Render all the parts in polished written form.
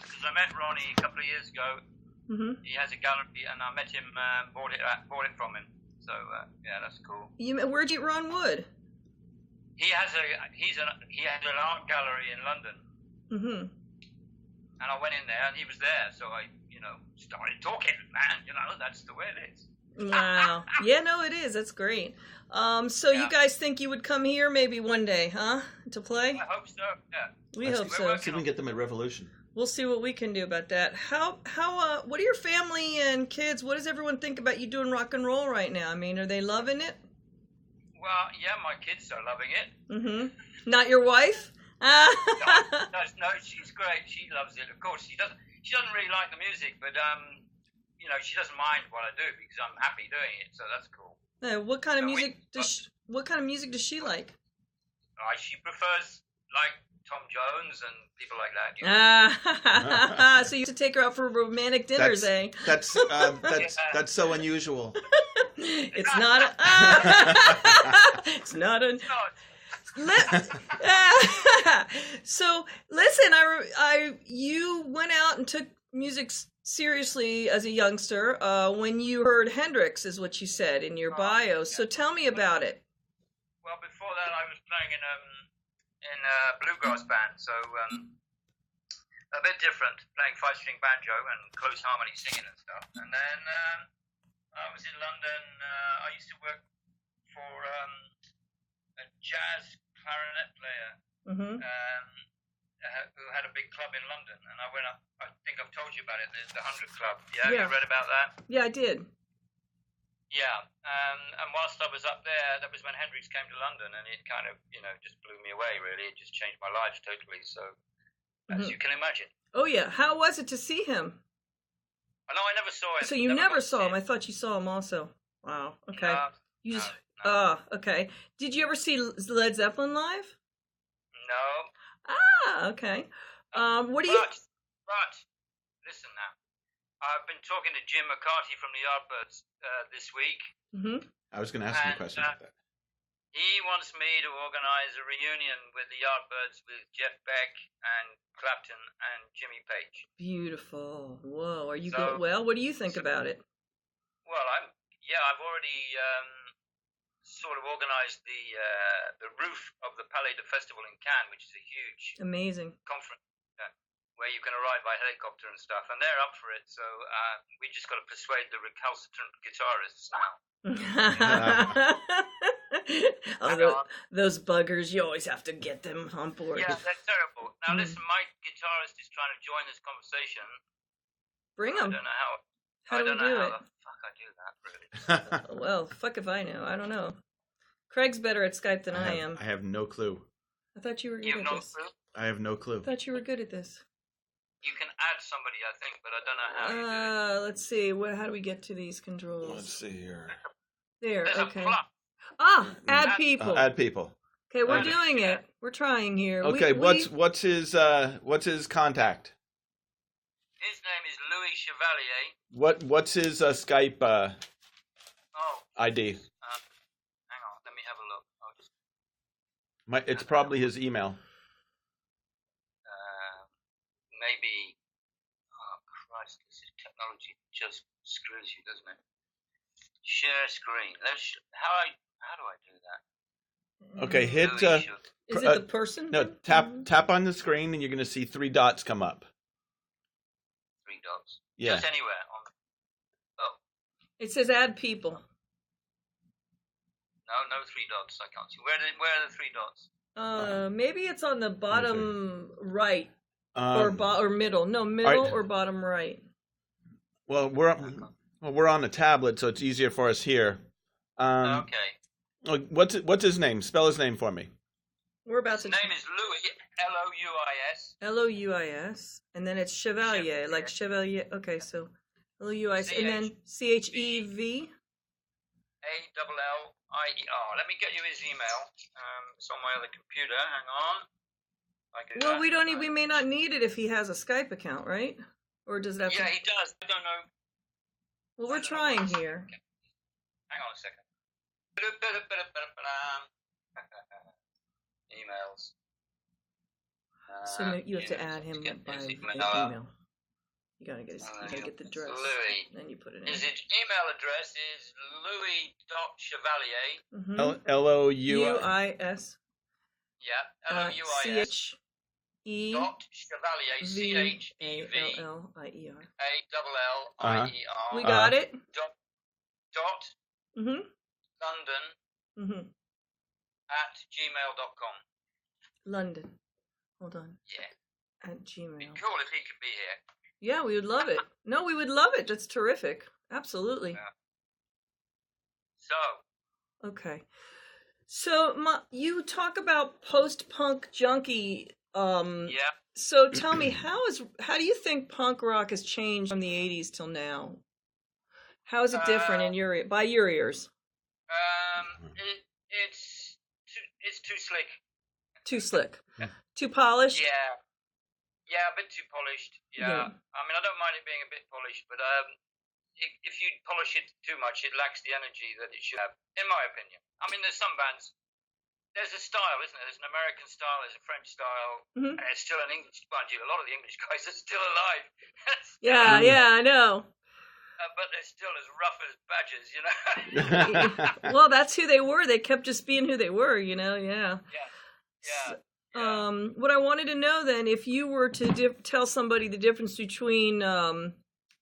because I met Ronnie a couple of years ago. Mm-hmm. He has a gallery, and I met him, bought it from him. So yeah, that's cool. Where'd you meet Ron Wood? He has an art gallery in London. Mm-hmm. And I went in there, and he was there, so I started talking. Man, that's the way it is. Wow. Yeah, no, it is. That's great. So you guys think you would come here maybe one day, huh? To play? I hope so. Yeah. We hope so. See if we can get them at Revolution. We'll see what we can do about that. What are your family and kids? What does everyone think about you doing rock and roll right now? I mean, are they loving it? Well, yeah, my kids are loving it. Mm-hmm. Not your wife? No, she's great. She loves it. Of course, she doesn't really like the music, but she doesn't mind what I do because I'm happy doing it. So that's cool. What kind of music does she like? She prefers like Tom Jones and people like that. So you used to take her out for romantic dinners, eh? That's so unusual. It's not. It's not a. So listen, you went out and took music seriously as a youngster when you heard Hendrix, is what you said in your bio. So tell me about it. Well, before that, I was playing in a bluegrass band, so a bit different, playing 5-string banjo and close harmony singing and stuff. And then I was in London. I used to work for a jazz clarinet player who had a big club in London, and I went up. I think I've told you about it. There's the 100 Club. Yeah, you read about that? Yeah, I did. Yeah, and whilst I was up there, that was when Hendrix came to London, and it kind of, just blew me away, really. It just changed my life totally, so as you can imagine. Oh, yeah. How was it to see him? No, I never saw him. So you never saw him. I thought you saw him also. Wow, okay. No. Okay. Did you ever see Led Zeppelin live? No. Okay. What do you... But, listen now. I've been talking to Jim McCarthy from the Yardbirds this week. Mm-hmm. I was going to ask you a question about that. He wants me to organise a reunion with the Yardbirds with Jeff Beck and Clapton and Jimmy Page. Beautiful. Whoa. Are you going? Well, what do you think about it? Well, I've already sort of organised the roof of the Palais de Festival in Cannes, which is a huge amazing conference. Where you can arrive by helicopter and stuff, and they're up for it. So we just got to persuade the recalcitrant guitarists now. Those buggers! You always have to get them on board. Yeah, they're terrible. Now listen, my guitarist is trying to join this conversation. Bring him. I don't know how. How do we do it? The fuck I do that, really. Well, fuck if I know. I don't know. Craig's better at Skype than I am. I have no clue. I thought you were good at this. Clue? I have no clue. I thought you were good at this. You can add somebody, I think, but I don't know how you do it. Let's see. How do we get to these controls? Let's see here. There, There's okay. a plus. Add people. Add people. Okay, we're doing it. We're trying here. Okay, what's his contact? His name is Louis Chevalier. What's his Skype ID? Hang on, let me have a look. It's probably his email. Maybe. Oh Christ! This is technology just screws you, doesn't it? Share screen. How do I do that? Okay, hit. Is it the person? No, tap on the screen, and you're going to see 3 dots come up. 3 dots. Yeah. Just anywhere. It says add people. No 3 dots. I can't see. Where are the 3 dots? Maybe it's on the bottom right. Or middle. No, middle or bottom right. Well, we're on a tablet, so it's easier for us here. Okay. What's his name? Spell his name for me. We're about His name is Louis, Louis. Louis, and then it's Chevalier, like Chevalier. Okay, so Louis, and then CHEV. ALLIER. Let me get you his email. It's on my other computer. Hang on. Well, we may not need it if he has a Skype account, right? Or does that? Yeah, he does. I don't know. Well, we're trying here. Hang on a second. Emails. So you have to add him by email. You gotta get the address. Louis. Then you put it in. His email address is louis.chevalier. Louis. Yeah, Louis. Dot Chevalier, Chevalier. ALLIER. We got it. Dot. London. At gmail.com. London. Hold on. Yeah. At Gmail. It'd be cool if he could be here. Yeah, we would love it. No, we would love it. That's terrific. Absolutely. Yeah. So. Okay. So you talk about post-punk junkie. Yeah. So tell me, how do you think punk rock has changed from the 80s till now? How is it different by your ears? It's too slick. Too slick. Yeah. Too polished? Yeah, a bit too polished. Yeah. I mean, I don't mind it being a bit polished, but if you polish it too much, it lacks the energy that it should have, in my opinion. I mean, there's some bands. There's a style, isn't there? There's an American style, there's a French style, and there's still an English style. A lot of the English guys are still alive. Yeah, I know. But they're still as rough as badgers, you know. Well, that's who they were. They kept just being who they were, you know. Yeah. What I wanted to know then, if you were to tell somebody the difference between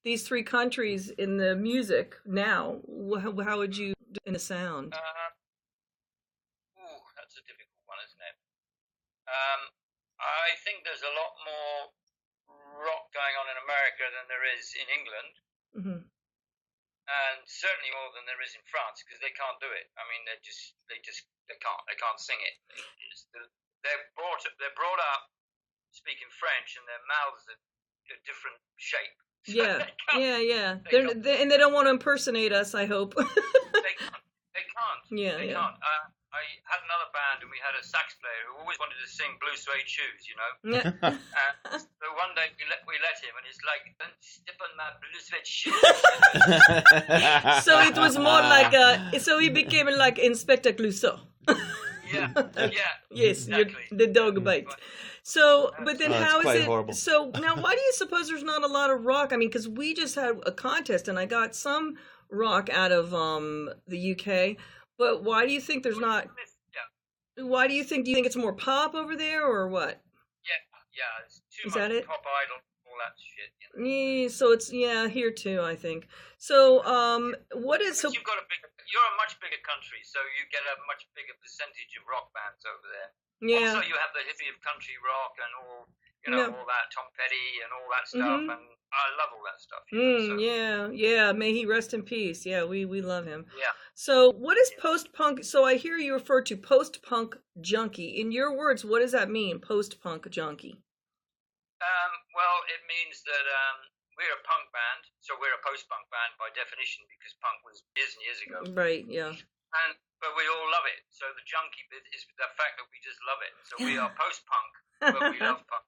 these three countries in the music now, how would you in the sound? That's a difficult one, isn't it? I think there's a lot more rock going on in America than there is in England. And certainly more than there is in France, because they can't do it. I mean, they can't sing it. They're brought up speaking French, and their mouths are a different shape. Yeah. And they don't want to impersonate us, I hope. They can't. Yeah. Can't. I had another band, and we had a sax player who always wanted to sing Blue Suede Shoes, you know. So one day we let him, and he's like, "Don't step on my blue suede shoes." So it was more like so he became like Inspector Clouseau. Yeah. Yes, exactly. The dog bite. So, but then how is it? Horrible. So now, why do you suppose there's not a lot of rock? I mean, because we just had a contest, and I got some rock out of the UK. But why do you think there's not? Yeah. Why do you think it's more pop over there, or what? Yeah. It's too Is much that it? pop idol, all that shit. You know? Yeah. So it's here too, I think. So what is so? You're a much bigger country, so you get a much bigger percentage of rock bands over there. Yeah. Also, you have the history of country rock and all, all that Tom Petty and all that stuff, and I love all that stuff. Yeah. May he rest in peace. Yeah, we love him. Yeah. So, what is post-punk? So, I hear you refer to post-punk junkie. In your words, what does that mean, post-punk junkie? Well, it means that we're a punk band, so we're a post-punk band by definition because punk was years and years ago. Right. Yeah. But we all love it. So the junkie bit is the fact that we just love it. So we are post-punk, but we love punk.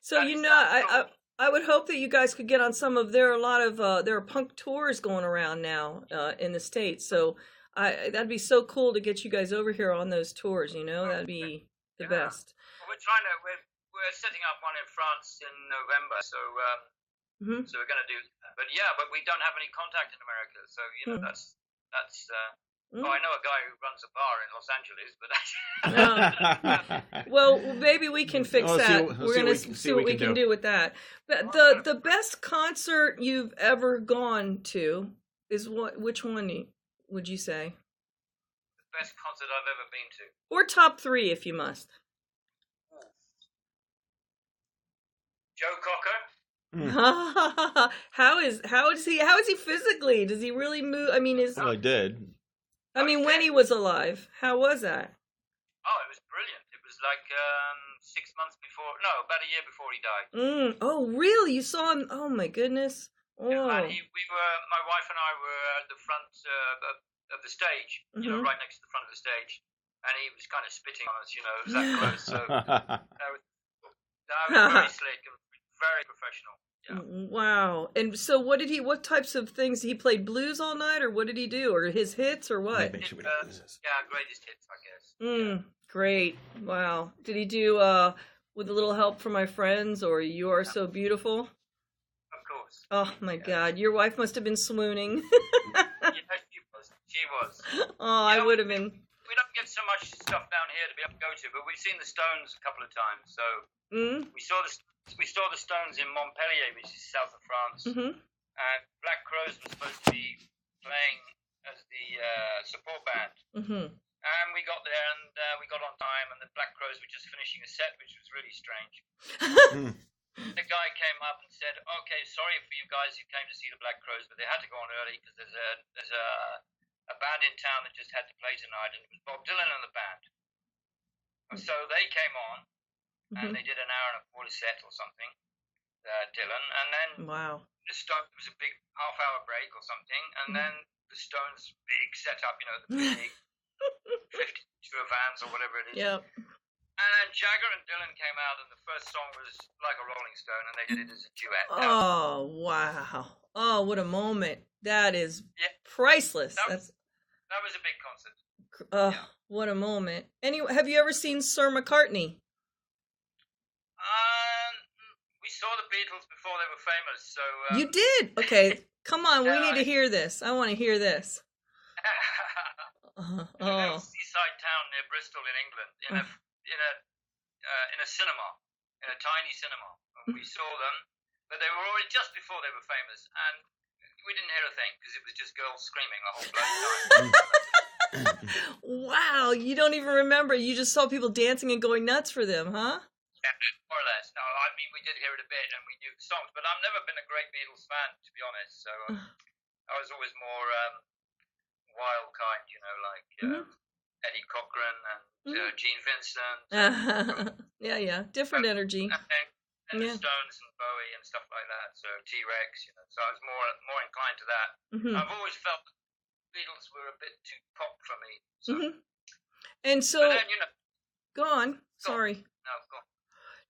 So I would hope that you guys could get on some of there are punk tours going around now in the States. So that'd be so cool to get you guys over here on those tours. You know, that'd be the best. Well, we're setting up one in France in November. So so we're going to do that. But we don't have any contact in America. So that's. Oh, I know a guy who runs a bar in Los Angeles, but well, maybe we can fix that. We're going to see what we can do with that. But the best concert you've ever gone to is which one would you say? The best concert I've ever been to. Or top 3 if you must. Joe Cocker. How is he physically? Does he really move? I mean, Well, he did. I mean, when he was alive, how was that? Oh, it was brilliant. It was like 6 months before, about a year before he died. Oh, really? You saw him? Oh, my goodness. Oh. Yeah, and my wife and I were at the front of the stage, right next to the front of the stage, and he was kind of spitting on us, it was that close. So that was very slick and very professional. Yeah. Wow. And so what types of things, he played blues all night, or what did he do, or his hits, or what? Greatest hits, I guess. Great. Wow. Did he do with a little help from my friends, or You Are So Beautiful. Of course. Oh my God, your wife must have been swooning. Yeah, she was. Oh, I would have been. We don't get so much stuff down here to be able to go to, but we've seen the Stones a couple of times. So we saw the Stones in Montpellier, which is south of France. And Black Crows was supposed to be playing as the support band. And we got there, and we got on time, and the Black Crows were just finishing a set, which was really strange. The guy came up and said, "Okay, sorry for you guys who came to see the Black Crows, but they had to go on early because there's a band in town that just had to play tonight, and it was Bob Dylan and the band." So they came on, and they did an hour and a quarter set or something, Dylan, and then the Stones, it was a big half-hour break or something, and then the Stones' big setup, the big 52 vans or whatever it is. Yep. And then Jagger and Dylan came out, and the first song was Like a Rolling Stone, and they did it as a duet. Oh, wow. Oh, what a moment. That is priceless. That was a big concert. What a moment. Anyway, have you ever seen Sir McCartney? We saw the Beatles before they were famous, so... You did? Okay, come on, we need to hear this. I want to hear this. In a little seaside town near Bristol in England, in a cinema, in a tiny cinema. We saw them, but they were already just before they were famous, and we didn't hear a thing because it was just girls screaming the whole bloody time. Wow, you don't even remember. You just saw people dancing and going nuts for them, huh? Yeah, more or less. No, I mean, we did hear it a bit, and we knew the songs, but I've never been a great Beatles fan, to be honest, so I was always more wild kind, like Eddie Cochran and Gene Vincent. Yeah. Different energy. And the Stones and Bowie and stuff like that. So T-Rex, so I was more inclined to that. I've always felt the Beatles were a bit too pop for me. So. And so, but then, go on. Sorry. No, go on.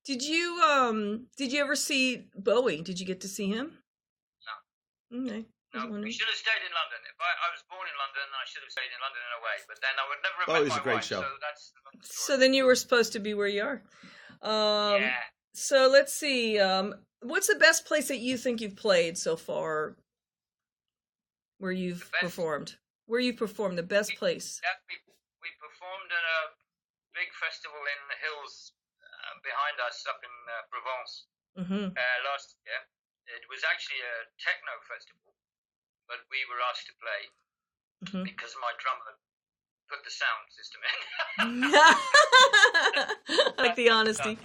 Did you ever see Bowie? Did you get to see him? No. Okay. No, we should have stayed in London. If I was born in London, I should have stayed in London in a way. But then I would never have met my a great wife. show. So then you were supposed to be where you are. Yeah. So let's see. What's the best place that you think you've played so far? Where you've performed? Where you performed? The best place? We performed at a big festival in the hills behind us up in Provence last year. It was actually a techno festival, but we were asked to play because my drummer put the sound system in. I like the honesty.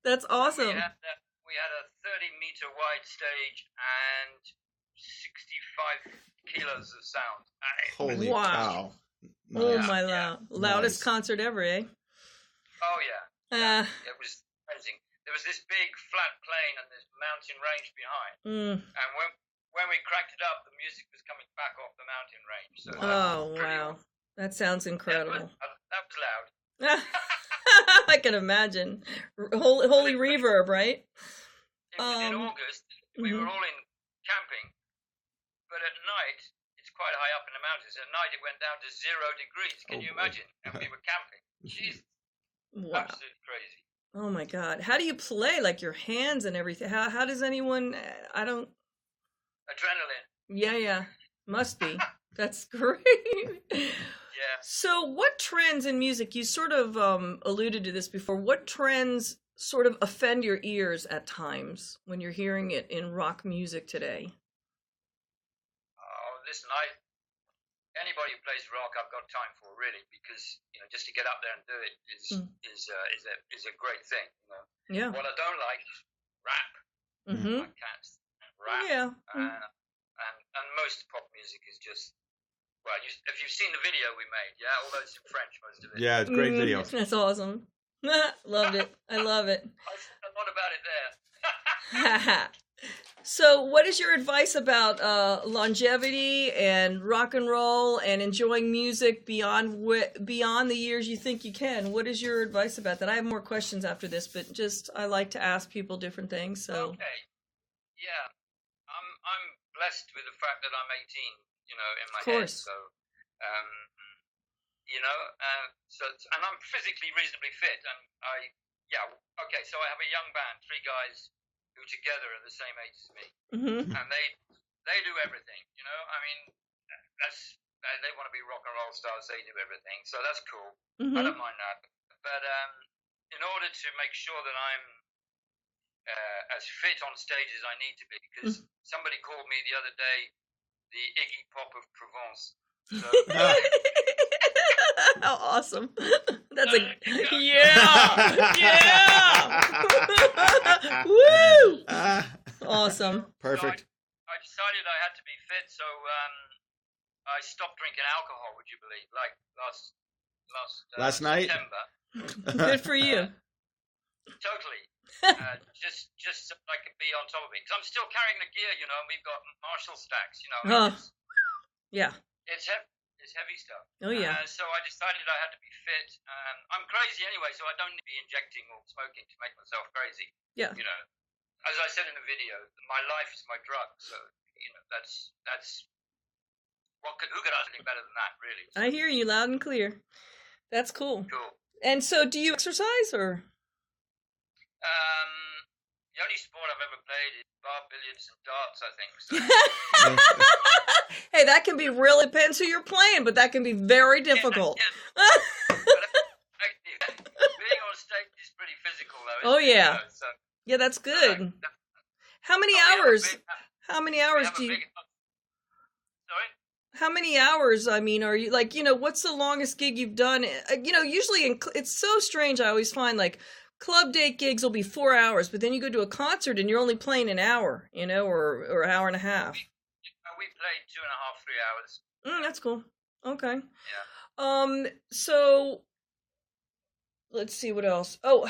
That's awesome. We had a 30-meter wide stage and 65 kilos of sound. Holy cow. Nice. Oh my loudest concert ever, eh? Oh yeah. It was amazing. There was this big flat plain and this mountain range behind. And when we cranked it up, the music was coming back off the mountain range. So wow. That sounds incredible. That was loud. I can imagine. Holy reverb, right? It was in August. We were all in camping. But at night, it's quite high up in the mountains. At night, it went down to 0 degrees. Can you imagine? And we were camping. Jeez. Wow. Absolutely crazy. Oh my God. How do you play? Like your hands and everything? How does anyone, I don't. Adrenaline. Yeah. Must be. That's great. Yeah. So what trends in music, you sort of alluded to this before, what trends sort of offend your ears at times when you're hearing it in rock music today? Oh, listen, anybody who plays rock, I've got time for, really, because just to get up there and do it is a great thing. Yeah. What I don't like is rap. I can't stand rap. Yeah. And most pop music is just. Well, if you've seen the video we made, all those in French, most of it. Yeah, it's great video. That's awesome. Loved it. I love it. I said a lot about it there. So what is your advice about longevity and rock and roll and enjoying music beyond the years you think you can? What is your advice about that? I have more questions after this, but I like to ask people different things. So okay, yeah, I'm blessed with the fact that I'm 18. In my head, so and I'm physically reasonably fit, and Yeah. Okay. So I have a young band, three guys who together are the same age as me, Mm-hmm. and they do everything. You know, I mean, they want to be rock and roll stars. They do everything, so that's cool. I Mm-hmm. don't mind that. But in order to make sure that I'm as fit on stage as I need to be, because somebody called me the other day the Iggy Pop of Provence. So How awesome. That's a yeah. Woo! Awesome. Perfect. So I decided I had to be fit, so I stopped drinking alcohol. Would you believe? Like last night? September. Good for you. Totally. Just so I could be on top of it. Because I'm still carrying the gear, you know, and we've got Marshall stacks, you know. Yeah. It's heavy stuff. Oh, yeah. So I decided I had to be fit. I'm crazy anyway, so I don't need to be injecting or smoking to make myself crazy. Yeah. You know, as I said in the video, my life is my drug. So, you know, that's who could ask anything better than that, really? I hear you loud and clear. That's cool. Cool. And so do you exercise or? The only sport I've ever played is bar billiards and darts, I think. So. Hey, that can be really, depends who you're playing, but that can be very difficult. Yeah. Being on stage is pretty physical, though. Oh, yeah. You know, so, Yeah, that's good. How many hours? How many hours do you? Sorry? How many hours? I mean, are you like, you know, what's the longest gig you've done? You know, usually it's so strange. I always find like club date gigs will be 4 hours, but then you go to a concert and you're only playing an hour, you know, or an hour and a half. We played 2.5, 3 hours. That's cool. Okay. Yeah. So let's see what else. Oh,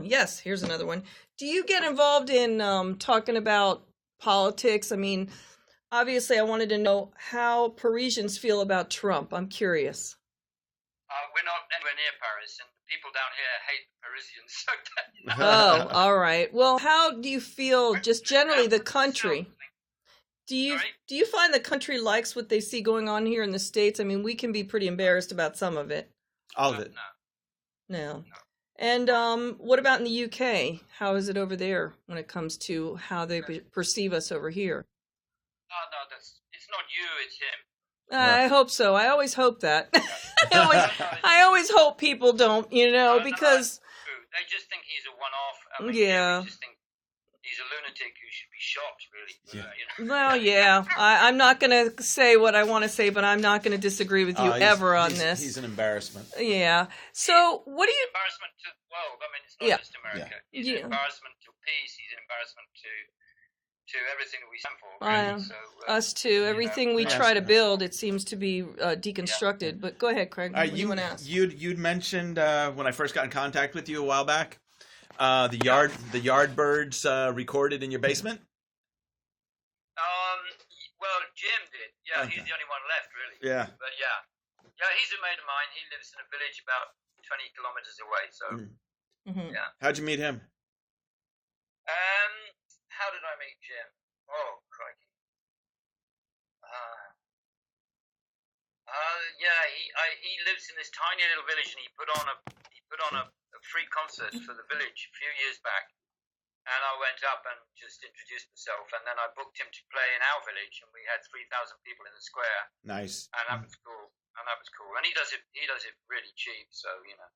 yes, here's another one. Do you get involved in talking about politics? I mean, obviously I wanted to know how Parisians feel about Trump. I'm curious. We're not anywhere near Paris, and people down here hate the Parisians. Oh, all right. Well, how do you feel just generally the country? Do you find the country likes what they see going on here in the States? I mean, we can be pretty embarrassed about some of it. All of it. No. And what about in the UK? How is it over there when it comes to how they perceive us over here? No, it's not you, it's him. I hope so. I always hope that. I always hope people don't, you know, because they just think he's a one-off. I mean, yeah. They just think he's a lunatic who should be shot, really. Yeah. You know? Well, yeah. I'm not going to say what I want to say, but I'm not going to disagree with you ever on this. He's an embarrassment. Yeah. So, what do you? Embarrassment to the world. I mean, it's not just America. Yeah. He's an embarrassment to peace. He's an embarrassment to everything that we stand for. Really. So, us too. Everything we try to build, it seems to be deconstructed. But go ahead, Craig. What do you want to ask? You'd mentioned when I first got in contact with you a while back, the Yardbirds recorded in your basement. Well, Jim did. Yeah, Okay. he's the only one left, really. Yeah. But yeah, he's a mate of mine. He lives in a village about 20 kilometers away. So yeah. How'd you meet him? How did I meet Jim? Oh, crikey. He lives in this tiny little village, and he put on a free concert for the village a few years back. And I went up and just introduced myself, and then I booked him to play in our village, and we had 3,000 people in the square. Nice. And that was cool. And he does it really cheap, so you know,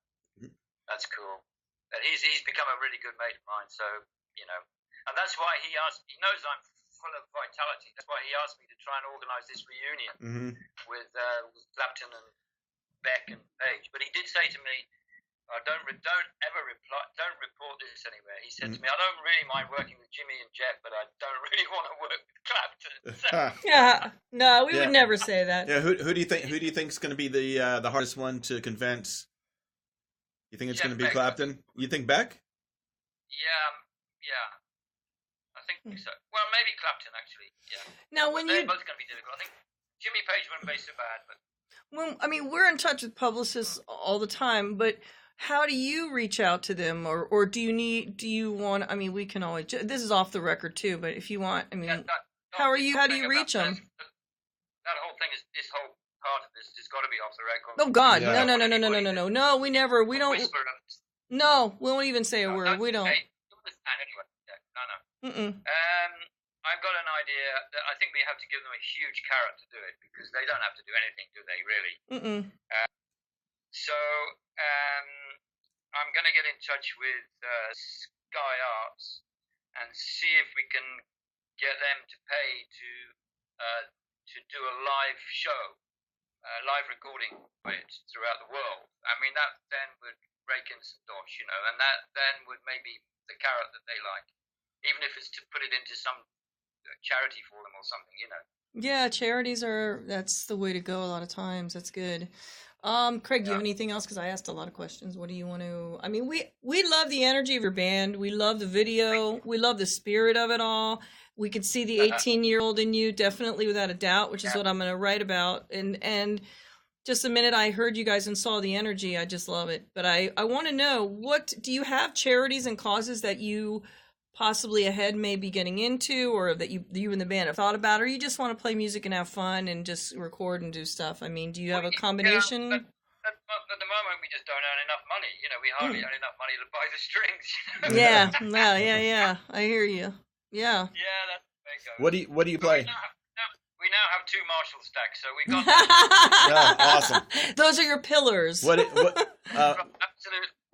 that's cool. And he's become a really good mate of mine, so you know. And that's why he knows I'm full of vitality. That's why he asked me to try and organise this reunion with Clapton and Beck and Page. But he did say to me, don't report this anywhere. He said to me, I don't really mind working with Jimmy and Jeff, but I don't really want to work with Clapton. Yeah, no, we would never say that. Yeah, who do you think is going to be the hardest one to convince? You think it's going to be Beck. Clapton? You think Beck? Yeah. I think so. Well, maybe Clapton, actually. Yeah. Now, when they're both going to be difficult. I think Jimmy Page wouldn't be so bad, but. Well, I mean, we're in touch with publicists all the time, but how do you reach out to them, or do you want? I mean, we can always. This is off the record too, but if you want, I mean, how do you reach them? That whole thing is this whole part of this has got to be off the record. Oh God, Yeah. no, we never, we don't. No, we won't even say a No, word. We don't. Hey, you understand anyway. Yeah, no. Mm-mm. I've got an idea that I think we have to give them a huge carrot to do it because they don't have to do anything, do they? Really? Mm-mm. So I'm going to get in touch with Sky Arts and see if we can get them to pay to do a live show, live recording of it throughout the world. I mean, that then would rake in some dosh, you know, and that then would maybe the carrot that they like, even if it's to put it into some charity for them or something, you know. Yeah, that's the way to go a lot of times. That's good. Craig, do you have anything else? Because I asked a lot of questions. What do you want to? I mean, we love the energy of your band. We love the video. We love the spirit of it all. We could see the 18-year-old in you, definitely, without a doubt, which is what I'm going to write about. And just the minute I heard you guys and saw the energy, I just love it. But I want to know, what do you have charities and causes that you possibly ahead may be getting into, or that you and the band have thought about, or you just want to play music and have fun and just record and do stuff? I mean, do you have a combination? Yeah, at the moment, we just don't earn enough money. You know, we hardly earn enough money to buy the strings. Yeah, yeah. I hear you. Yeah. Yeah, that's the way it goes. What do you play? We now have 2 Marshall stacks, so we got Oh, awesome. Those are your pillars. absolutely.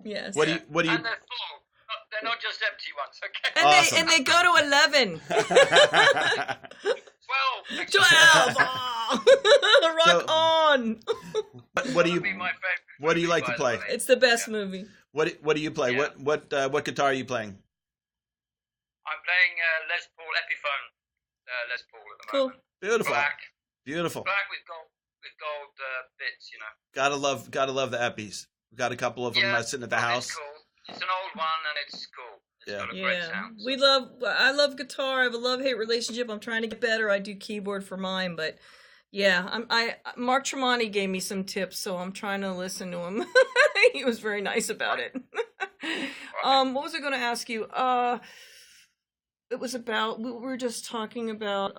Yes. What do you? And they're full. They're not just empty ones, okay? And Awesome. they go to 11. 12. 12. Oh, rock on. What do you? Be my favorite What do you like to by the play? way. It's the best movie. What do you play? Yeah. What guitar are you playing? I'm playing Les Paul Epiphone Les Paul at the Cool. moment. Beautiful. Black Beautiful. with gold bits, you know. Gotta love the Eppies. We've got a couple of them sitting at the house. It's cool. It's an old one and it's cool. It's got a great sound. So. I love guitar. I have a love-hate relationship. I'm trying to get better. I do keyboard for mine, but yeah, Mark Tremonti gave me some tips, so I'm trying to listen to him. He was very nice about it. What was I going to ask you? It was about, we were just talking about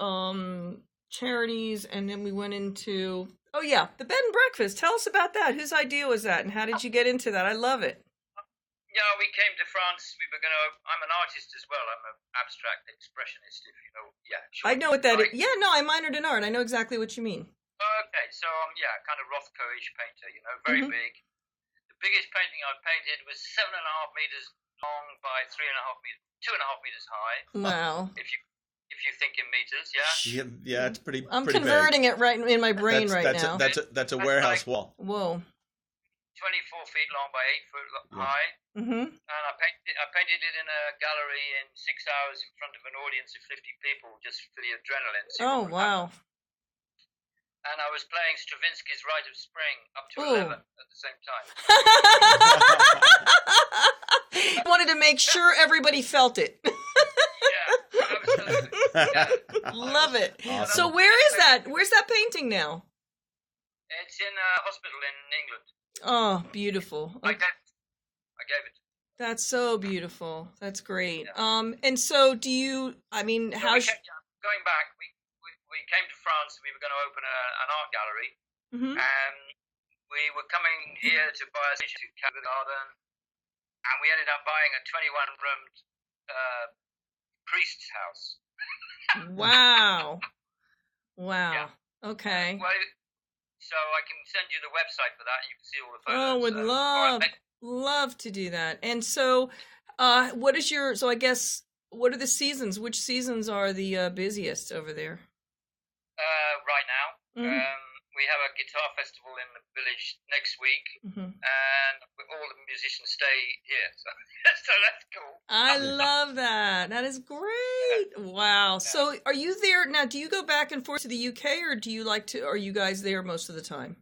charities, and then we went into, the bed and breakfast. Tell us about that. Whose idea was that, and how did you get into that? I love it. Yeah, we came to France. We were I'm an artist as well. I'm an abstract expressionist, if you know. Yeah, sure. I know what that is. Yeah, no, I minored in art. I know exactly what you mean. Okay, so kind of Rothko-ish painter, you know, very big. The biggest painting I painted was 7.5 meters long by 3.5 meters, 2.5 meters high. Wow. If you think in meters, yeah. Yeah, it's pretty. I'm pretty converting big. it right in my brain now. That's a warehouse wall. Whoa. 24 feet long by 8 foot high. Mm-hmm. And I painted it in a gallery in 6 hours in front of an audience of 50 people just for the adrenaline. Oh, wow. And I was playing Stravinsky's Rite of Spring up to 11 at the same time. I wanted to make sure everybody felt it. Yeah, absolutely. Yeah. Love it. Awesome. So where is that? Where's that painting now? It's in a hospital in England. Oh, beautiful. I gave it. That's so beautiful. That's great. Yeah. And so do you, I mean, So going back, we came to France and we were going to open an art gallery. Mm-hmm. And we were coming here to buy a station to Covent Garden. And we ended up buying a 21-roomed priest's house. Wow. Wow. Yeah. Okay. Well, so I can send you the website for that, and you can see all the photos. Oh, would love to do that. And so, what are the seasons? Which seasons are the busiest over there? Right now, Mm-hmm. we have a guitar festival in the village next week, Mm-hmm. and all the musicians stay here, so, so that's cool. I love that. That is great. Wow. So, are you there now? Do you go back and forth to the UK, or are you guys there most of the time?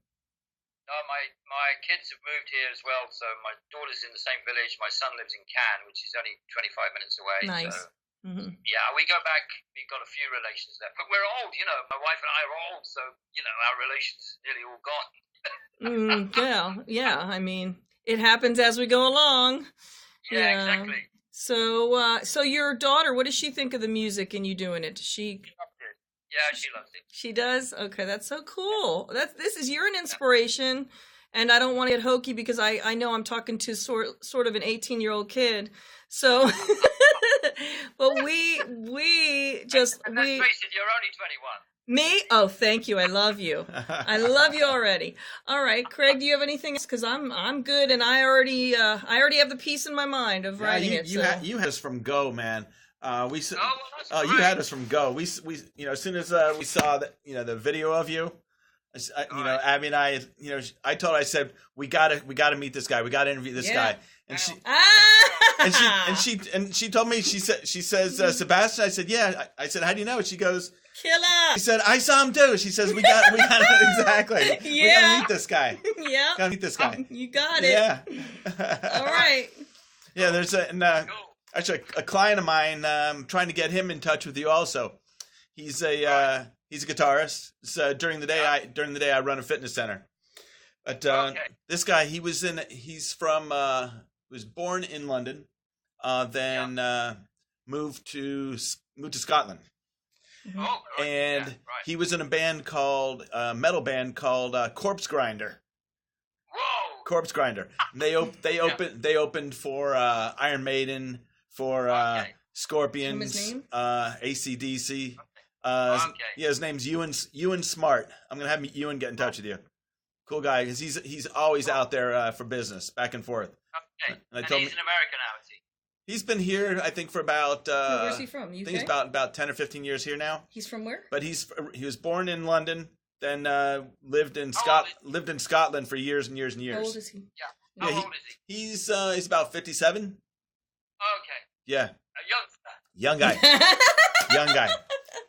No, my kids have moved here as well, so my daughter's in the same village. My son lives in Cannes, which is only 25 minutes away. Nice. So, Mm-hmm. yeah, we go back. We've got a few relations there, but we're old. You know, my wife and I are old, so our relations nearly all gone. Yeah. I mean, it happens as we go along. Yeah, exactly. So your daughter, what does she think of the music and you doing it? Does she? Yeah, she loves it. She does. Okay, that's so cool. You're an inspiration, and I don't want to get hokey because I know I'm talking to sort of an 18-year-old kid. So, but we just and let's face it, you're only 21. Me? Oh, thank you. I love you. I love you already. All right, Craig, do you have anything else? Because I'm good, and I already have the piece in my mind of writing it. You had us from go, man. You had us from go. We as soon as we saw the video of you, Abby and I, I said we gotta meet this guy. We gotta interview this guy. And she told me, she says Sebastian. I said, yeah. I said, how do you know? She goes, Killer. She said, I saw him too. She says, we got exactly. Yeah. We gotta meet this guy. Yeah. Gotta meet this guy. You got it. Yeah. All right. Yeah, there's actually a client of mine. Trying to get him in touch with you also. He's a guitarist. So during the day I run a fitness center. But this guy, he was born in London, then moved to Scotland. Oh, and he was in a band called metal band called Corpse Grinder. Whoa! Corpse Grinder. And they opened for Iron Maiden, for Scorpions, AC/DC. Yeah, his name's Ewan Smart. I'm gonna have Ewan get in touch with you. Cool guy, because he's always out there for business, back and forth. Okay. And he's an American now, is he? He's been here, I think, for about. Where's he from? UK? I think he's about 10 or 15 years here now. He's from where? But he was born in London, then lived in Scotland for years and years and years. How old is he? Yeah. How old is he? He's about 57. Okay. Yeah. A young guy.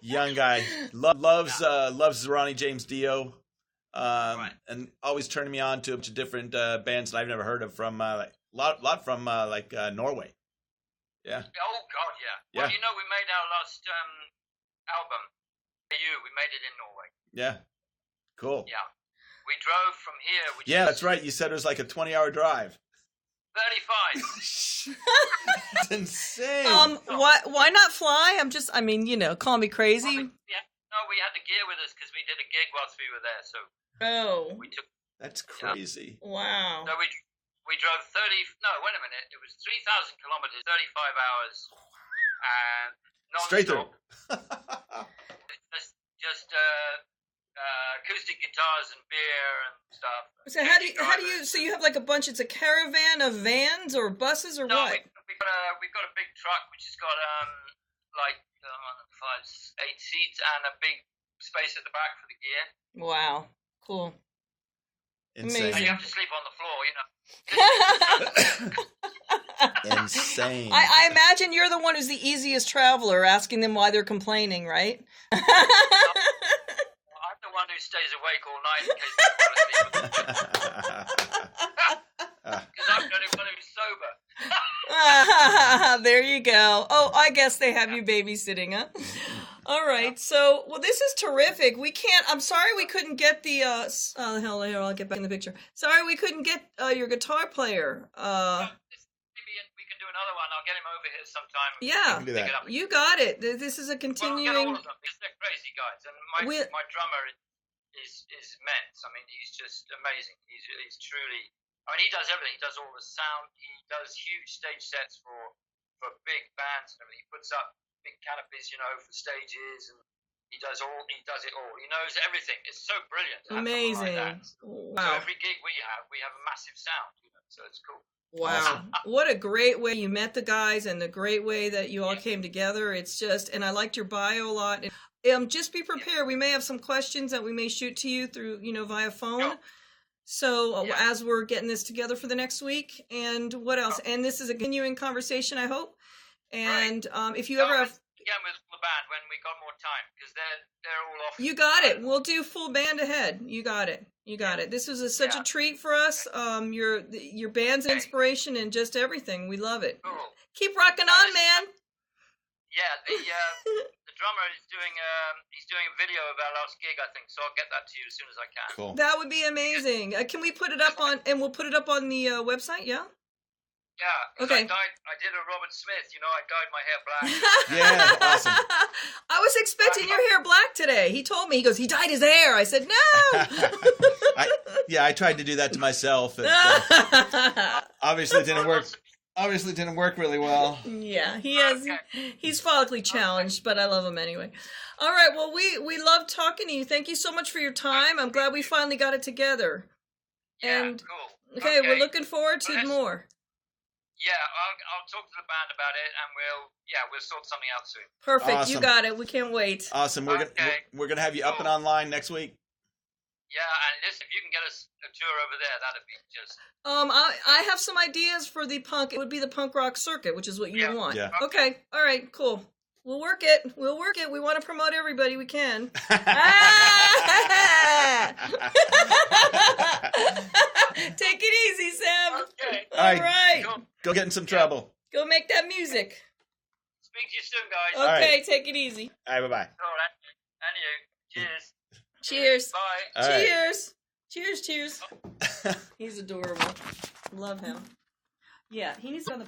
Young guy. Loves Ronnie James Dio. And always turning me on to a bunch of different bands that I've never heard of from a lot from Norway. Yeah. Oh God, yeah. Well, we made our last album. We made it in Norway. Yeah. Cool. Yeah. We drove from here. That's right. You said it was like a 20-hour drive. 35. It's insane. Why not fly? Call me crazy. No, we had the gear with us because we did a gig whilst we were there. So we took. That's crazy. Yeah. Wow. So we drove 30. No, wait a minute. It was 3,000 kilometers, 35 hours, and non-stop. Straight through. just acoustic guitars and beer and stuff. So how do you? So you have like a bunch? It's a caravan of vans or buses or what? We've got a big truck which has got 8 seats and a big space at the back for the gear. Wow, cool. Insane. And you have to sleep on the floor, Insane. I imagine you're the one who's the easiest traveler, asking them why they're complaining, right? I'm the one who stays awake all night in case they fall asleep. Because I'm the only one who's sober. There you go. Oh, I guess they have you babysitting, huh? All right. So, this is terrific. I'm sorry we couldn't get the, here, I'll get back in the picture. Sorry we couldn't get your guitar player. Maybe we can do another one. I'll get him over here sometime. Yeah, you got it. This is a continuing. Well, I'll get all of them because they're crazy guys. And my drummer is immense. I mean, he's just amazing. He's truly. I mean, he does everything. He does all the sound. He does huge stage sets for big bands and everything. He puts up big canopies, for stages, and he does it all. He knows everything. It's so brilliant. Amazing. Wow. So every gig we have a massive sound. So it's cool. Wow. Awesome. What a great way you met the guys and the great way that you all came together. It's just, and I liked your bio a lot. Just be prepared. We may have some questions that we may shoot to you through, via phone. Sure. So as we're getting this together for the next week, and what else? And this is a continuing conversation, I hope. And if you ever have again with the band when we got more time because they're all off. You got it. We'll do full band ahead. You got it. This was such a treat for us. Your band's an inspiration and just everything. We love it. Cool. Keep rocking on, man. Yeah, the drummer is doing a video of our last gig, I think. So I'll get that to you as soon as I can. Cool. That would be amazing. Can we put it up and we'll put it up on the website? Yeah. Yeah. Okay. I did a Robert Smith. I dyed my hair black. Yeah, awesome. I was expecting your hair black today. He told me. He goes, he dyed his hair. I said, no. I tried to do that to myself. Obviously, it didn't work. Obviously, it didn't work really well. Yeah, he's follically challenged, but I love him anyway. All right, well, we love talking to you. Thank you so much for your time. I'm glad we finally got it together. Yeah, And cool. okay, we're looking forward to more. Yeah, I'll talk to the band about it, and we'll sort something out soon. Perfect, Awesome. You got it. We can't wait. Awesome. We're gonna have you up and online next week. Yeah, and listen, if you can get us a tour over there, that'd be just. I have some ideas for the punk. It would be the punk rock circuit, which is what you want. Yeah. Okay. All right. Cool. We'll work it. We want to promote everybody we can. Take it easy, Sam. Okay. All right. Go get in some trouble. Go make that music. Speak to you soon, guys. Okay. Right. Take it easy. All right. Bye bye. All right. And you. Cheers. Cheers. Bye. Cheers. Cheers. Cheers. He's adorable. Love him. Yeah, he needs to be on the